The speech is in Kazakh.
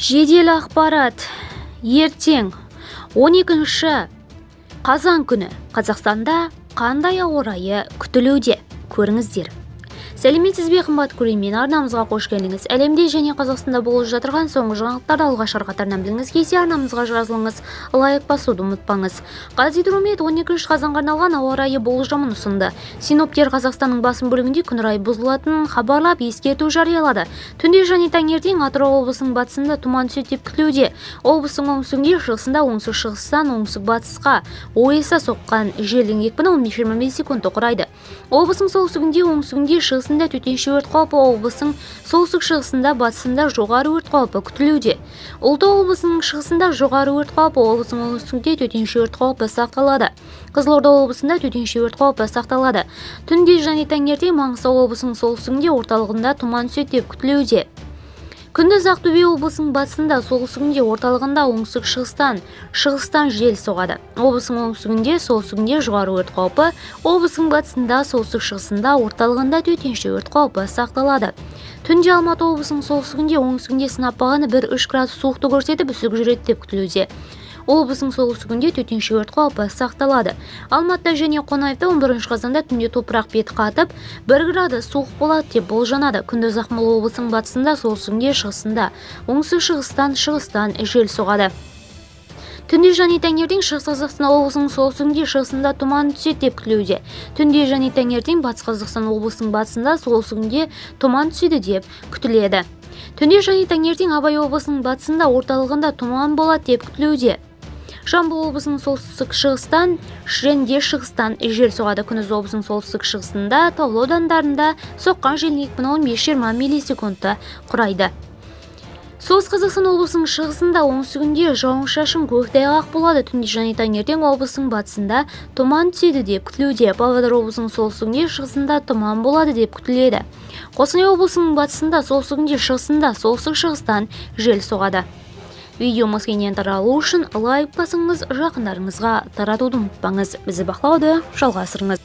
Жедел ақпарат. Ертең 12 қазан күні Қазақстанда қандай ауа райы күтілуде? Көріңіздер. Сәлеметсіз бе қымбат көрермен, арнамызға қош келдіңіз. Әлемде және Қазақстанда болып жатырған соңғы жаңалықтарды алғаш арқатарынан біліңіз келсе, арнамызға жазылыңыз, лайк басуды ұмытпаңыз. Қазгидромет 12 қазанға арналған ауа райы болжамын ұсынды. Синоптиктер Қазақстанның басым бөлігінде күн райы бұзылатынын хабарлап, ескерту жариялады. Түнде және таңертең Атырау облысының батысында тұман түседі деп күтілуде. Облыстың оңтүстігінде, шығысында, оңтүстік-шығыстан оңтүстік-батысқа ойыса соққан желдің екпіні 15-20 секунд құрайды. Облыстың солтүстігінде, оңтүстігінде, шығысында төтенше өрт қаупі, облысының солтүстік-шығысында, батысында жоғары өрт қаупі күтілуде. Ұлытау облысының шығысында жоғары өрт қаупі, облысының оңтүстігінде төтенше өрт қаупі сақталады. Қызылорда облысында төтенше өрт қаупі сақталады. Түнде және таңертең Маңғыстау облысының солтүстігінде, орталығында тұман түседі деп күтілуде. Күндіз Ақтөбе облысының батысында, солтүстігінде, орталығында, оңтүстік-шығыстан жел соғады. Облысының оңтүстігінде, солтүстігінде жоғары өрт қаупі, облысының батысында, солтүстік-шығысында, орталығында төтенше өрт қаупі сақталады. Түнде Алматы облысының солтүстігінде, оңтүстігінде сынап бағаны 1-3 градус суықты көрсетіп, үсік жүреді деп күтілуде. Облысының солтүстігінде төтенше өрт қаупі сақталады. Алматыда және Қонаевта 11 қазанда түнде топырақ беті қатып, 1 градус суық болады деп болжанады. Күндіз Ақмола облысының батысында, солтүстігінде, шығысында, оңтүстік-шығыстан, шығыстан жел соғады. Түнде және таңертең Шығыс Қазақстан облысының солтүстігінде, шығысында тұман түседі деп күтілуде. Түнде және таңертең Батыс Қазақстан облысының батысында, солтүстігінде тұман түседі деп күтіледі. Түнде және таңертең Абай облысының батысында, орталығында тұман болады деп күтілуде. Жамбыл облысының солтүстік-шығыстан және шығыстан жел соғады. Күндіз облысының солтүстік-шығысында, Таулы аудандарында соққан желдің екпіні 15-20 миллисекундты құрайды. Солтүстік Қазақстан облысының шығысында, оңтүстігінде жауын-шашын көктайғақ болады. Түнде және таңертең облысының батысында тұман түседі деп күтілуде. Павлодар облысының солтүстігінде, шығысында тұман болады деп күтіледі. Қостанай облысының батысында, солтүстігінде, шығысында, солтүстік-шығыстан жел соғады. Видеомыз кеңінен таралу үшін лайк басыңыз, жақындарыңызға таратуды ұмытпаңыз. Бізді бақылауды жалғастырыңыз.